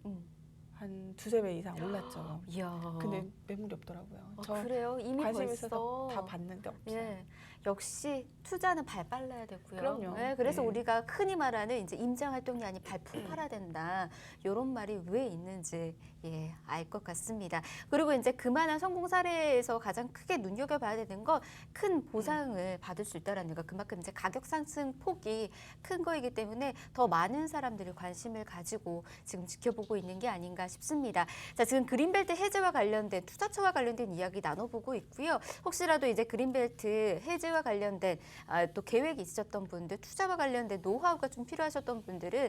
한 두세 배 이상 올랐죠. 이야. 근데 매물이 없더라고요. 아, 저 그래요? 이미 관심 벌써 있어서 다 봤는데 없어요. 예. 역시 투자는 발 빨라야 되고요. 그럼요. 예, 그래서 네. 우리가 흔히 말하는 이제 임장 활동이 아닌 발품 팔아야 된다. 이런 말이 왜 있는지 예, 알 것 같습니다. 그리고 이제 그만한 성공 사례에서 가장 크게 눈여겨봐야 되는 건 큰 보상을 받을 수 있다라는 거. 그만큼 이제 가격 상승 폭이 큰 거이기 때문에 더 많은 사람들이 관심을 가지고 지금 지켜보고 있는 게 아닌가 싶습니다. 자, 지금 그린벨트 해제와 관련된 투자처와 관련된 이야기 나눠보고 있고요. 혹시라도 이제 그린벨트 해제와 관련된 또 계획이 있으셨던 분들, 투자와 관련된 노하우가 좀 필요하셨던 분들은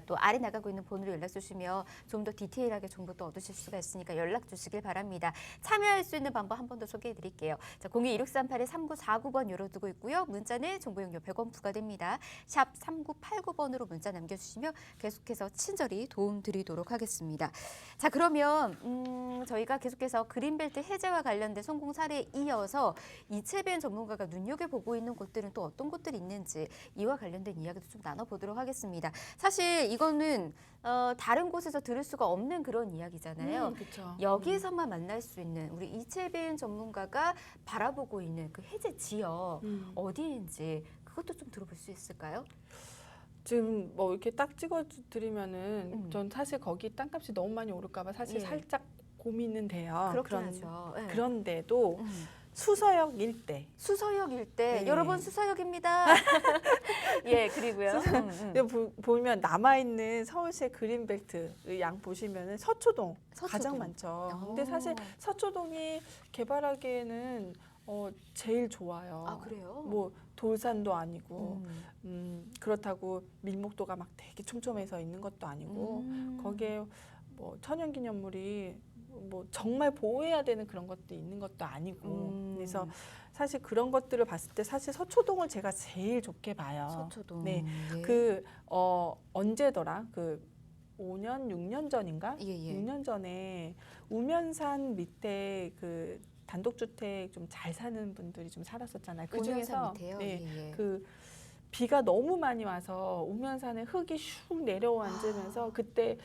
또 아래 나가고 있는 번호로 연락 주시면 좀 더 디테일하게 정보도 얻으실 수가 있으니까 연락 주시길 바랍니다. 참여할 수 있는 방법 한 번 더 소개해 드릴게요. 자, 02-2638-3949번 열어두고 있고요. 문자는 정보용료 100원 부과됩니다. 샵 3989번으로 문자 남겨주시면 계속해서 친절히 도움 드리도록 하겠습니다. 자, 그러면 저희가 계속해서 그린벨트 해제와 관련된 성공 사례에 이어서 이채빈 전문가가 눈여겨보고 있는 곳들은 또 어떤 곳들이 있는지 이와 관련된 이야기도 좀 나눠보도록 하겠습니다. 사실 이거는 다른 곳에서 들을 수가 없는 그런 이야기잖아요. 그렇죠. 여기서만 만날 수 있는 우리 이채빈 전문가가 바라보고 있는 그 해제 지역 어디인지 그것도 좀 들어볼 수 있을까요? 지금 뭐 이렇게 딱 찍어드리면은 전 사실 거기 땅값이 너무 많이 오를까봐 사실 예. 살짝 고민은 돼요. 그렇긴 하죠. 예. 그런데도 수서역 일대. 수서역 일대 네. 여러분 수서역입니다. 예, 그리고요. 보면 남아있는 서울시의 그린벨트 양 보시면은 서초동 가장 많죠. 근데 사실 서초동이 개발하기에는 제일 좋아요. 아, 그래요? 뭐 돌산도 아니고 그렇다고 밀목도가 막 되게 촘촘해서 있는 것도 아니고 거기에 뭐 천연기념물이 뭐 정말 보호해야 되는 그런 것도 있는 것도 아니고 그래서 사실 그런 것들을 봤을 때 사실 서초동을 제가 제일 좋게 봐요. 서초동. 네, 예. 그 언제더라? 그 5년, 6년 전인가? 예, 예. 6년 전에 우면산 밑에 그 단독주택 좀 잘 사는 분들이 좀 살았었잖아요. 그 중에서 네, 예, 예. 그 비가 너무 많이 와서 우면산에 흙이 슉 내려앉으면서 그때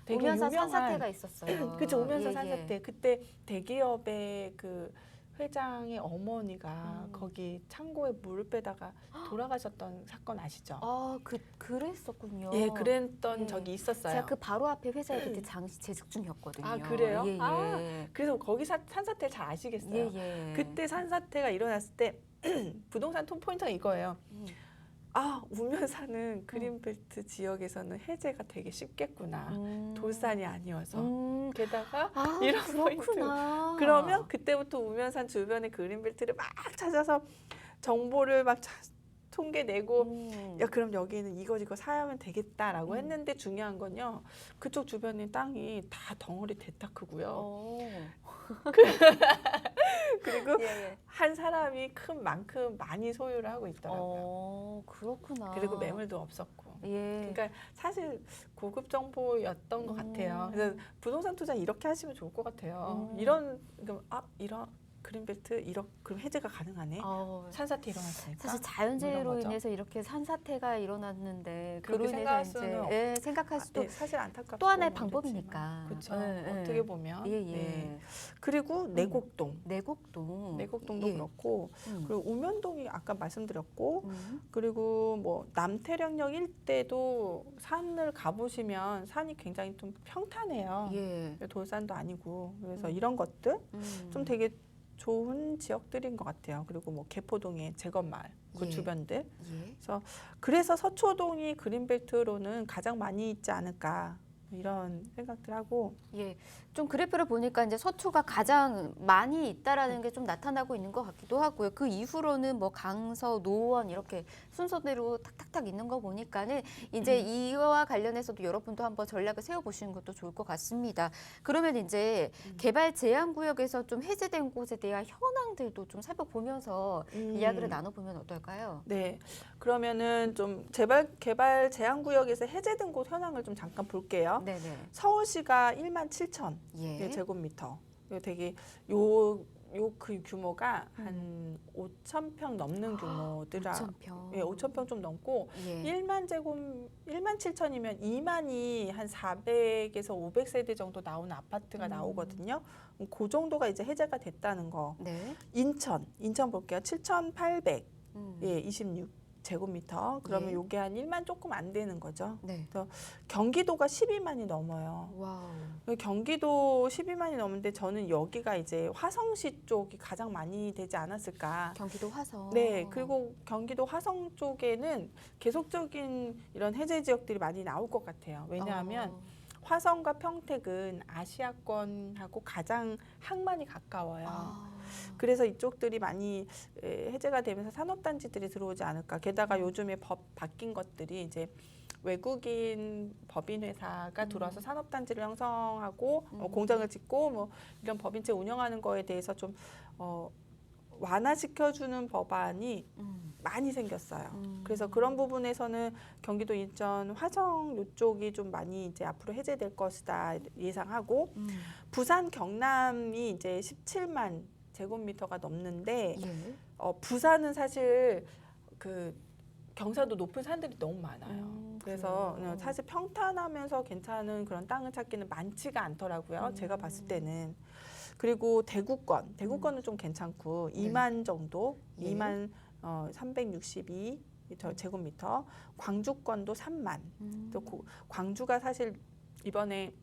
되게 우면산 유명한 산사태가 있었어요. 그죠, 우면산 예, 예. 산사태. 그때 대기업의 그 회장의 어머니가 거기 창고에 물을 빼다가 돌아가셨던 사건 아시죠? 아, 그랬었군요. 예, 그랬던 예. 적이 있었어요. 제가 그 바로 앞에 회사에 그때 잠시 재직 중이었거든요. 아, 그래요? 예, 예. 아, 그래서 거기 산사태를 잘 아시겠어요? 예, 예. 그때 산사태가 일어났을 때 부동산 톤 포인트가 이거예요. 아, 우면산은 그린벨트 지역에서는 해제가 되게 쉽겠구나. 돌산이 아니어서. 게다가 이런 포인트. 그렇구나. 그러면 그때부터 우면산 주변의 그린벨트를 막 찾아서 정보를 막 통계 내고 야, 그럼 여기는 이거 사야면 되겠다라고 했는데 중요한 건요. 그쪽 주변의 땅이 다 덩어리 대타크고요. 그리고 예, 예. 한 사람이 큰 만큼 많이 소유를 하고 있더라고요. 그렇구나. 그리고 매물도 없었고. 예. 그러니까 사실 고급 정보였던 것 같아요. 그래서 부동산 투자 이렇게 하시면 좋을 것 같아요. 이런 그린벨트 그럼 해제가 가능하네. 산사태 일어났으니까. 사실 이런 자연재해로 거죠. 인해서 이렇게 산사태가 일어났는데 그렇게 그로 인해서 생각할 수는 이제 생각할 수도 예, 사실 안타깝고 또 하나의 방법이니까. 그렇죠. 예, 예. 어떻게 보면. 예, 예. 네. 그리고 내곡동. 내곡동도 도 그렇고 그리고 우면동이 아까 말씀드렸고 그리고 뭐 남태령역 일대도 산을 가보시면 산이 굉장히 좀 평탄해요. 예. 돌산도 아니고 그래서 이런 것들 좀 되게 좋은 지역들인 것 같아요. 그리고 뭐 개포동의 제것마을 그 예. 주변들. 예. 그래서 서초동이 그린벨트로는 가장 많이 있지 않을까. 이런 생각들 하고. 예, 좀 그래프를 보니까 이제 서초가 가장 많이 있다라는 게 좀 나타나고 있는 것 같기도 하고요. 그 이후로는 뭐 강서, 노원 이렇게 순서대로 탁탁탁 있는 거 보니까는 이제 이와 관련해서도 여러분도 한번 전략을 세워보시는 것도 좋을 것 같습니다. 그러면 이제 개발 제한 구역에서 좀 해제된 곳에 대한 현황들도 좀 살펴보면서 이야기를 나눠보면 어떨까요? 네, 그러면은 좀 개발 제한 구역에서 해제된 곳 현황을 좀 잠깐 볼게요. 네네. 서울시가 1만 7천 예. 제곱미터. 이거 되게 그 규모가 한 5천 평 넘는 규모더라. 5,000평. 예, 5천 평 좀 넘고 예. 1만 7천이면 2만이 한 400에서 500세대 정도 나오는 아파트가 나오거든요. 그 정도가 이제 해제가 됐다는 거. 네. 인천 볼게요. 7,800. 예, 26제곱미터. 그러면 예. 요게 한 1만 조금 안 되는 거죠. 네. 그래서 경기도가 12만이 넘어요. 와우. 경기도 12만이 넘는데 저는 여기가 이제 화성시 쪽이 가장 많이 되지 않았을까. 경기도 화성. 네, 그리고 경기도 화성 쪽에는 계속적인 이런 해제 지역들이 많이 나올 것 같아요. 왜냐하면 화성과 평택은 아시아권하고 가장 항만이 가까워요. 그래서 이쪽들이 많이 해제가 되면서 산업단지들이 들어오지 않을까. 게다가 요즘에 법 바뀐 것들이 이제 외국인 법인 회사가 들어와서 산업단지를 형성하고 공장을 짓고 뭐 이런 법인체 운영하는 거에 대해서 좀 완화시켜주는 법안이 많이 생겼어요. 그래서 그런 부분에서는 경기도 인천, 화성 이쪽이 좀 많이 이제 앞으로 해제될 것이다 예상하고 부산, 경남이 이제 17만 제곱미터가 넘는데 예. 부산은 사실 그 경사도 높은 산들이 너무 많아요. 그래서 그래요. 사실 평탄하면서 괜찮은 그런 땅을 찾기는 많지가 않더라고요. 제가 봤을 때는. 그리고 대구권은 좀 괜찮고 2만 정도, 예. 2만 362 제곱미터. 광주권도 3만. 또 광주가 사실 이번에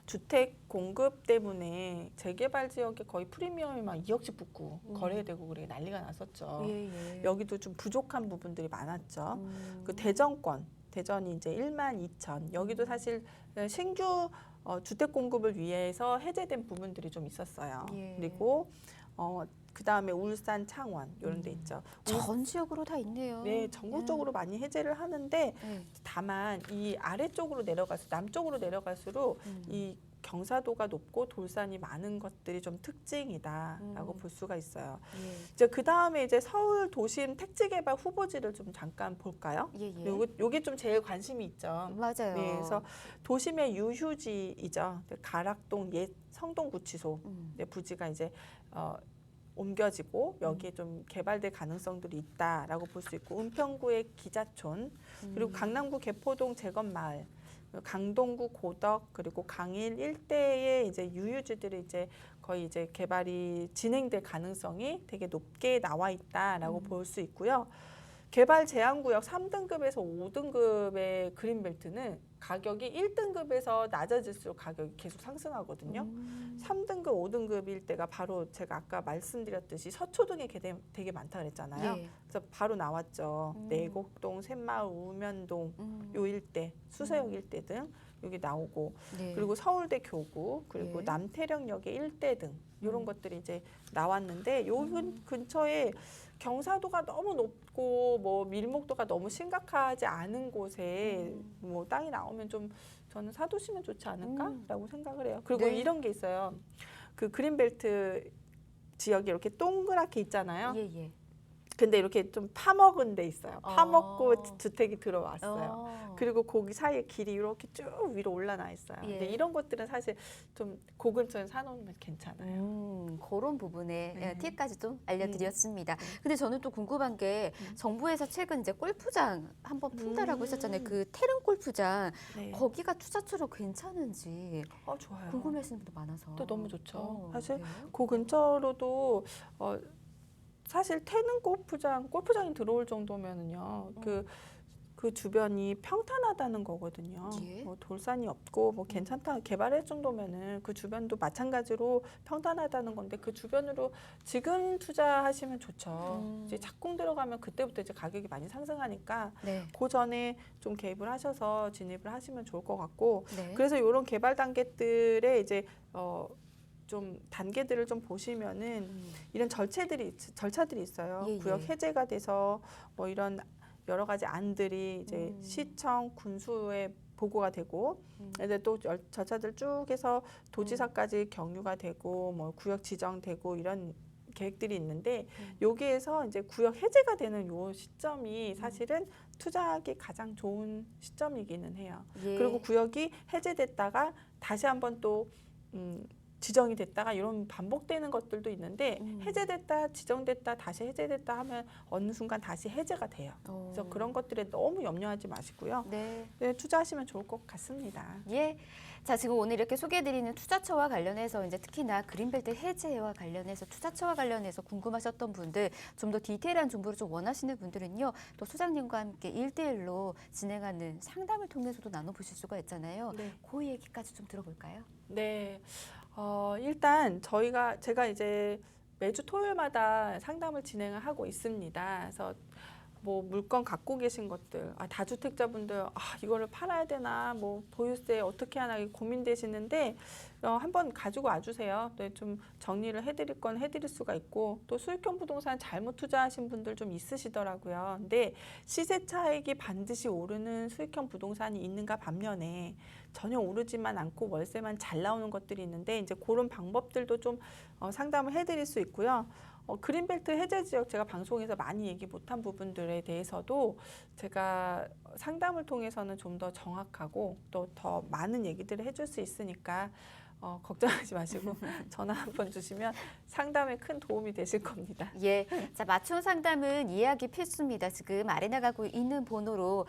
주택 공급 때문에 재개발 지역에 거의 프리미엄이 막 2억씩 붙고 거래되고 그래 난리가 났었죠. 예, 예. 여기도 좀 부족한 부분들이 많았죠. 그 대전이 이제 1만 2천. 여기도 사실 신규 주택 공급을 위해서 해제된 부분들이 좀 있었어요. 예. 그리고 그 다음에 울산, 창원 이런 데 있죠. 전 지역으로 다 있네요. 네, 전국적으로 많이 해제를 하는데 네. 다만 이 아래쪽으로 남쪽으로 내려갈수록 이 경사도가 높고 돌산이 많은 것들이 좀 특징이다라고 볼 수가 있어요. 예. 이제 그 다음에 이제 서울 도심 택지개발 후보지를 좀 잠깐 볼까요? 예, 예. 요게 좀 제일 관심이 있죠. 맞아요. 네, 그래서 도심의 유휴지이죠. 가락동 옛 성동구치소 부지가 이제 옮겨지고 여기에 좀 개발될 가능성들이 있다라고 볼 수 있고 은평구의 기자촌 그리고 강남구 개포동 재건마을 강동구 고덕 그리고 강일 일대의 이제 유휴지들이 이제 거의 이제 개발이 진행될 가능성이 되게 높게 나와 있다라고 볼 수 있고요. 개발 제한구역 3등급에서 5등급의 그린벨트는 가격이 1등급에서 낮아질수록 가격이 계속 상승하거든요. 3등급, 5등급일 때가 바로 제가 아까 말씀드렸듯이 서초동에 되게 많다 그랬잖아요. 예. 그래서 바로 나왔죠. 내곡동, 샘마을, 우면동 요 일대, 수서역 일대 등 여기 나오고 네. 그리고 서울대 교구 그리고 예. 남태령역의 일대 등 이런 것들이 이제 나왔는데 요 근처에 경사도가 너무 높고 뭐 밀목도가 너무 심각하지 않은 곳에 뭐 땅이 나오면 좀 저는 사두시면 좋지 않을까라고 생각을 해요. 그리고 네. 이런 게 있어요. 그 그린벨트 지역이 이렇게 동그랗게 있잖아요. 예, 예. 근데 이렇게 좀 파먹은 데 있어요. 파먹고 주택이 들어왔어요. 그리고 거기 사이에 길이 이렇게 쭉 위로 올라나 있어요. 예. 근데 이런 것들은 사실 좀 그 근처에 사놓으면 괜찮아요. 그런 부분에 네. 팁까지 좀 알려드렸습니다. 근데 저는 또 궁금한 게 정부에서 최근 이제 골프장 한번 푼다라고 했었잖아요. 그 태릉 골프장 네. 거기가 투자처로 괜찮은지 좋아요. 궁금해하시는 분도 많아서. 또 너무 좋죠. 사실 그래요? 그 근처로도 사실 태릉 골프장이 들어올 정도면은요. 그 그 주변이 평탄하다는 거거든요. 예. 뭐 돌산이 없고 뭐 괜찮다 개발할 정도면은 그 주변도 마찬가지로 평탄하다는 건데 그 주변으로 지금 투자하시면 좋죠. 이제 착공 들어가면 그때부터 이제 가격이 많이 상승하니까 네. 그 전에 좀 개입을 하셔서 진입을 하시면 좋을 것 같고 네. 그래서 이런 개발 단계들의 이제 좀 단계들을 좀 보시면은 이런 절차들이 있어요. 예, 구역 예. 해제가 돼서 뭐 이런 여러 가지 안들이 이제 시청 군수에 보고가 되고 이제 또 절차들 쭉 해서 도지사까지 경유가 되고 뭐 구역 지정되고 이런 계획들이 있는데 여기에서 이제 구역 해제가 되는 요 시점이 사실은 투자하기 가장 좋은 시점이기는 해요. 예. 그리고 구역이 해제됐다가 다시 한번 또 지정이 됐다가 이런 반복되는 것들도 있는데 해제됐다 지정됐다 다시 해제됐다 하면 어느 순간 다시 해제가 돼요. 그래서 그런 것들에 너무 염려하지 마시고요. 네. 네, 투자하시면 좋을 것 같습니다. 예. 자, 지금 오늘 이렇게 소개해드리는 투자처와 관련해서 이제 특히나 그린벨트 해제와 관련해서 투자처와 관련해서 궁금하셨던 분들 좀 더 디테일한 정보를 좀 원하시는 분들은요. 또 소장님과 함께 1대1로 진행하는 상담을 통해서도 나눠보실 수가 있잖아요. 네. 그 얘기까지 좀 들어볼까요? 네. 일단 제가 이제 매주 토요일마다 상담을 진행을 하고 있습니다. 그래서 뭐 물건 갖고 계신 것들, 다주택자분들 이거를 팔아야 되나, 뭐 보유세 어떻게 하나 고민되시는데 한번 가지고 와주세요. 네, 좀 정리를 해드릴 건 해드릴 수가 있고 또 수익형 부동산 잘못 투자하신 분들 좀 있으시더라고요. 근데 시세 차익이 반드시 오르는 수익형 부동산이 있는가 반면에 전혀 오르지만 않고 월세만 잘 나오는 것들이 있는데 이제 그런 방법들도 좀 상담을 해드릴 수 있고요. 그린벨트 해제 지역 제가 방송에서 많이 얘기 못한 부분들에 대해서도 제가 상담을 통해서는 좀 더 정확하고 또 더 많은 얘기들을 해줄 수 있으니까 걱정하지 마시고 전화 한번 주시면 상담에 큰 도움이 되실 겁니다. 예. 자, 맞춤 상담은 예약이 필수입니다. 지금 아래 나가고 있는 번호로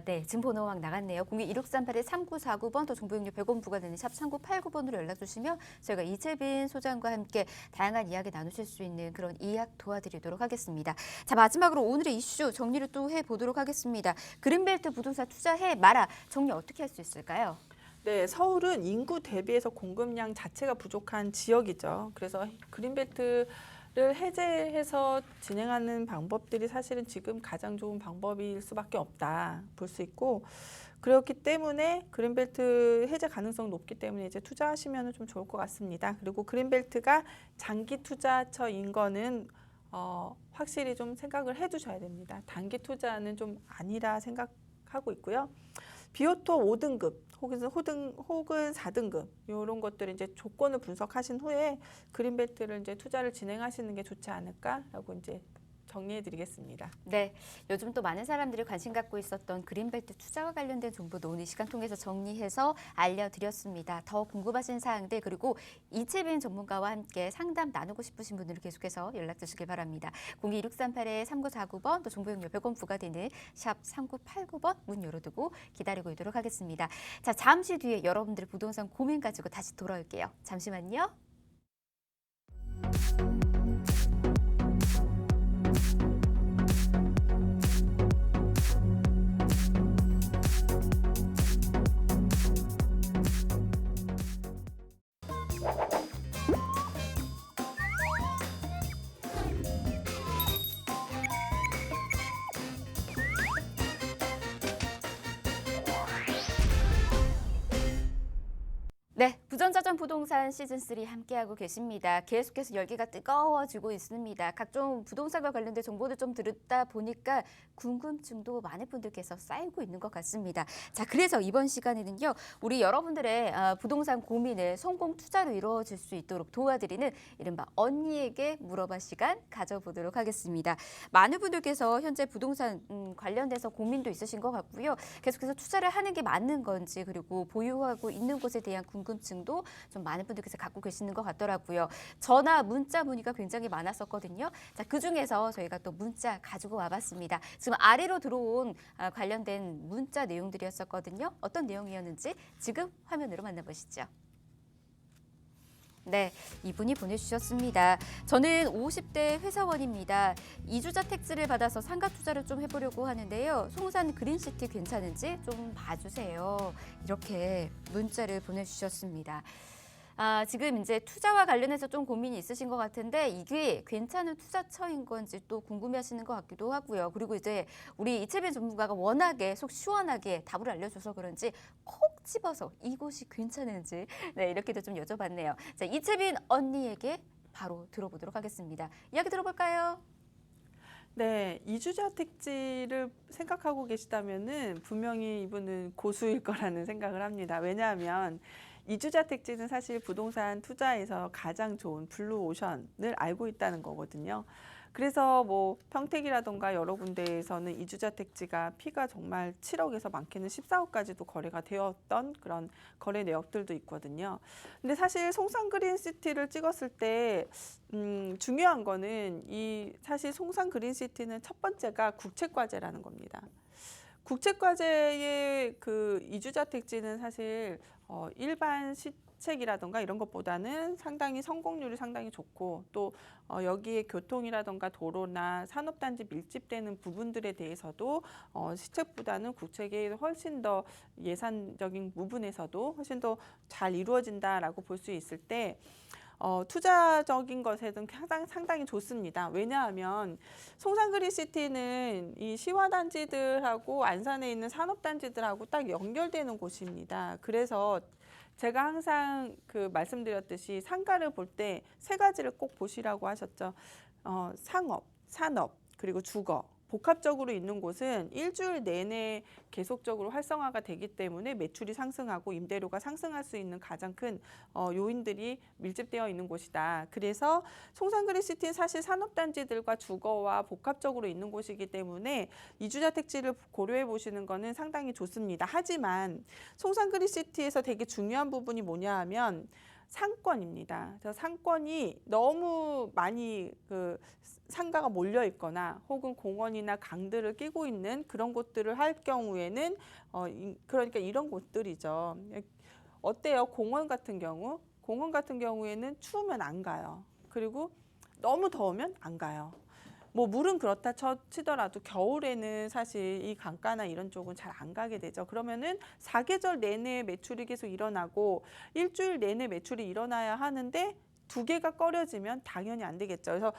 네, 지금 번호 막 나갔네요. 02-1638-3949번 또 정보용료 100원 부과되는 샵 3989번으로 연락 주시면 저희가 이채빈 소장과 함께 다양한 이야기 나누실 수 있는 그런 예약 도와드리도록 하겠습니다. 자, 마지막으로 오늘의 이슈 정리를 또 해보도록 하겠습니다. 그린벨트 부동산 투자해 마라. 정리 어떻게 할 수 있을까요? 네, 서울은 인구 대비해서 공급량 자체가 부족한 지역이죠. 그래서 그린벨트를 해제해서 진행하는 방법들이 사실은 지금 가장 좋은 방법일 수밖에 없다 볼 수 있고 그렇기 때문에 그린벨트 해제 가능성 높기 때문에 이제 투자하시면 좀 좋을 것 같습니다. 그리고 그린벨트가 장기 투자처인 거는 확실히 좀 생각을 해두셔야 됩니다. 단기 투자는 좀 아니라 생각하고 있고요. 비오토 5등급 혹은 4등급 이런 것들을 이제 조건을 분석하신 후에 그린벨트를 이제 투자를 진행하시는 게 좋지 않을까라고 이제 정리해드리겠습니다. 네, 요즘 또 많은 사람들이 관심 갖고 있었던 그린벨트 투자와 관련된 정보도 오늘 시간 통해서 정리해서 알려드렸습니다. 더 궁금하신 사항들 그리고 이채빈 전문가와 함께 상담 나누고 싶으신 분들은 계속해서 연락 주시길 바랍니다. 02-1638-3949번 또 정보용료 100원 부과되는 샵 3989번 문 열어두고 기다리고 있도록 하겠습니다. 자, 잠시 뒤에 여러분들의 부동산 고민 가지고 다시 돌아올게요. 잠시만요. 네, 부전자전 부동산 시즌3 함께하고 계십니다. 계속해서 열기가 뜨거워지고 있습니다. 각종 부동산과 관련된 정보들 좀 들었다 보니까 궁금증도 많은 분들께서 쌓이고 있는 것 같습니다. 자, 그래서 이번 시간에는요, 우리 여러분들의 부동산 고민을 성공 투자로 이루어질 수 있도록 도와드리는 이른바 언니에게 물어봐 시간 가져보도록 하겠습니다. 많은 분들께서 현재 부동산 관련돼서 고민도 있으신 것 같고요. 계속해서 투자를 하는 게 맞는 건지 그리고 보유하고 있는 곳에 대한 궁금증도 좀 많은 분들께서 갖고 계시는 것 같더라고요. 전화, 문자 문의가 굉장히 많았었거든요. 자, 그중에서 저희가 또 문자 가지고 와봤습니다. 지금 아래로 들어온 관련된 문자 내용들이었었거든요. 어떤 내용이었는지 지금 화면으로 만나보시죠. 네, 이분이 보내주셨습니다. 저는 50대 회사원입니다. 이주자택지를 받아서 상가 투자를 좀 해보려고 하는데요. 송산 그린시티 괜찮은지 좀 봐주세요. 이렇게 문자를 보내주셨습니다. 지금 이제 투자와 관련해서 좀 고민이 있으신 것 같은데 이게 괜찮은 투자처인 건지 또 궁금해하시는 것 같기도 하고요. 그리고 이제 우리 이채빈 전문가가 워낙에 속 시원하게 답을 알려줘서 그런지 콕 집어서 이곳이 괜찮은지 네, 이렇게도 좀 여쭤봤네요. 자, 이채빈 언니에게 바로 들어보도록 하겠습니다. 이야기 들어볼까요? 네, 이주자 택지를 생각하고 계시다면은 분명히 이분은 고수일 거라는 생각을 합니다. 왜냐하면 이주자 택지는 사실 부동산 투자에서 가장 좋은 블루오션을 알고 있다는 거거든요. 그래서 뭐 평택이라던가 여러 군데에서는 이주자 택지가 피가 정말 7억에서 많게는 14억까지도 거래가 되었던 그런 거래 내역들도 있거든요. 근데 사실 송산 그린시티를 찍었을 때 중요한 거는 사실 송산 그린시티는 첫 번째가 국책과제라는 겁니다. 국책과제의 그 이주자 택지는 사실 일반 시책이라던가 이런 것보다는 상당히 성공률이 상당히 좋고 또 여기에 교통이라던가 도로나 산업단지 밀집되는 부분들에 대해서도 시책보다는 국책이 훨씬 더 예산적인 부분에서도 훨씬 더 잘 이루어진다라고 볼 수 있을 때 투자적인 것에는 상당히 좋습니다. 왜냐하면 송산 그린시티는 이 시화단지들하고 안산에 있는 산업단지들하고 딱 연결되는 곳입니다. 그래서 제가 항상 그 말씀드렸듯이 상가를 볼 때 세 가지를 꼭 보시라고 하셨죠. 상업, 산업, 그리고 주거. 복합적으로 있는 곳은 일주일 내내 계속적으로 활성화가 되기 때문에 매출이 상승하고 임대료가 상승할 수 있는 가장 큰 요인들이 밀집되어 있는 곳이다. 그래서 송산 그린시티는 사실 산업단지들과 주거와 복합적으로 있는 곳이기 때문에 이주자 택지를 고려해 보시는 것은 상당히 좋습니다. 하지만 송산 그린시티에서 되게 중요한 부분이 뭐냐 하면 상권입니다. 그래서 상권이 너무 많이 상가가 몰려 있거나 혹은 공원이나 강들을 끼고 있는 그런 곳들을 할 경우에는 그러니까 이런 곳들이죠. 어때요? 공원 같은 경우? 공원 같은 경우에는 추우면 안 가요. 그리고 너무 더우면 안 가요. 뭐 물은 그렇다 치더라도 겨울에는 사실 이 강가나 이런 쪽은 잘 안 가게 되죠. 그러면은 사계절 내내 매출이 계속 일어나고 일주일 내내 매출이 일어나야 하는데 두 개가 꺼려지면 당연히 안 되겠죠. 그래서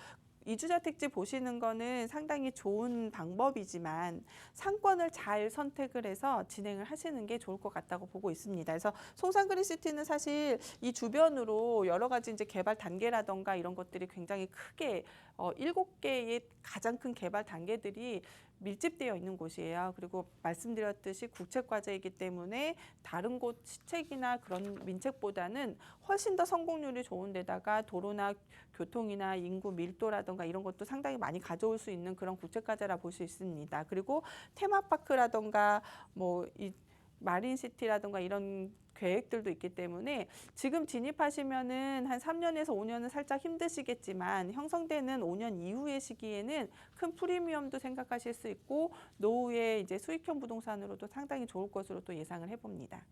이주자 택지 보시는 거는 상당히 좋은 방법이지만 상권을 잘 선택을 해서 진행을 하시는 게 좋을 것 같다고 보고 있습니다. 그래서 송산 그린시티는 사실 이 주변으로 여러 가지 이제 개발 단계라던가 이런 것들이 굉장히 크게 7개의 가장 큰 개발 단계들이 밀집되어 있는 곳이에요. 그리고 말씀드렸듯이 국책과제이기 때문에 다른 곳 시책이나 그런 민책보다는 훨씬 더 성공률이 좋은 데다가 도로나 교통이나 인구 밀도라든가 이런 것도 상당히 많이 가져올 수 있는 그런 국책과제라 볼 수 있습니다. 그리고 테마파크라든가 뭐 이 마린시티라든가 이런 계획들도 있기 때문에 지금 진입하시면은 한 3년에서 5년은 살짝 힘드시겠지만 형성되는 5년 이후의 시기에는 큰 프리미엄도 생각하실 수 있고 노후에 이제 수익형 부동산으로도 상당히 좋을 것으로 또 예상을 해봅니다.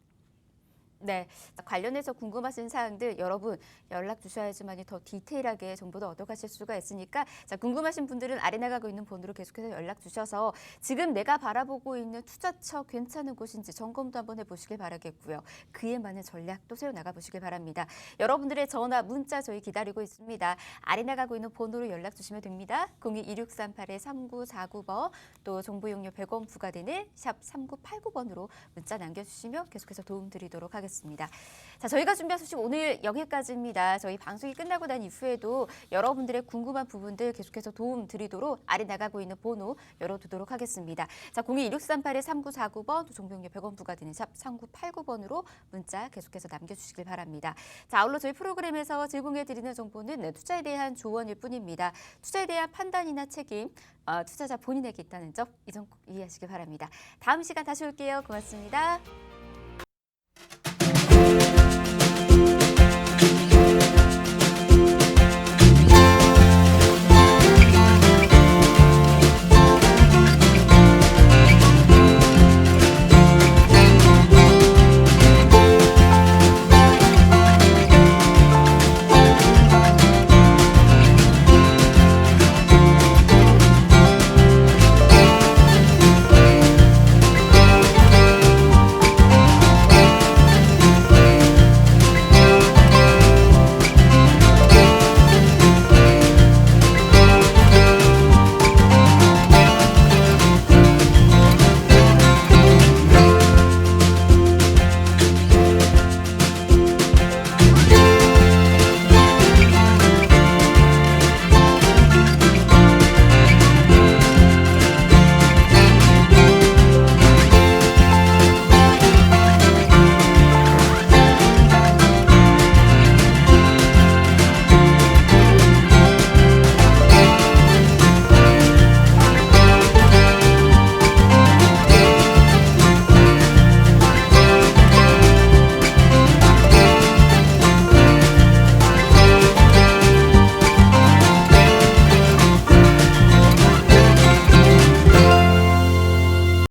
네, 관련해서 궁금하신 사항들 여러분 연락 주셔야지만이 더 디테일하게 정보도 얻어가실 수가 있으니까 자, 궁금하신 분들은 아래 나가고 있는 번호로 계속해서 연락 주셔서 지금 내가 바라보고 있는 투자처 괜찮은 곳인지 점검도 한번 해보시길 바라겠고요. 그에 맞는 전략도 세워나가 보시길 바랍니다. 여러분들의 전화, 문자 저희 기다리고 있습니다. 아래 나가고 있는 번호로 연락 주시면 됩니다. 02-2638-3949번 또 정보 이용료 100원 부과되는 샵 3989번으로 문자 남겨주시면 계속해서 도움 드리도록 하겠습니다. 자, 저희가 준비한 소식 오늘 여기까지입니다. 저희 방송이 끝나고 난 이후에도 여러분들의 궁금한 부분들 계속해서 도움 드리도록 아래 나가고 있는 번호 열어두도록 하겠습니다. 자, 02-2638-3949번 또 정보용료 100원 부과되는 샵 3989번으로 문자 계속해서 남겨주시길 바랍니다. 자, 아울러 저희 프로그램에서 제공해드리는 정보는 투자에 대한 조언일 뿐입니다. 투자에 대한 판단이나 책임, 투자자 본인에게 있다는 점 이 점 꼭 이해하시길 바랍니다. 다음 시간 다시 올게요. 고맙습니다.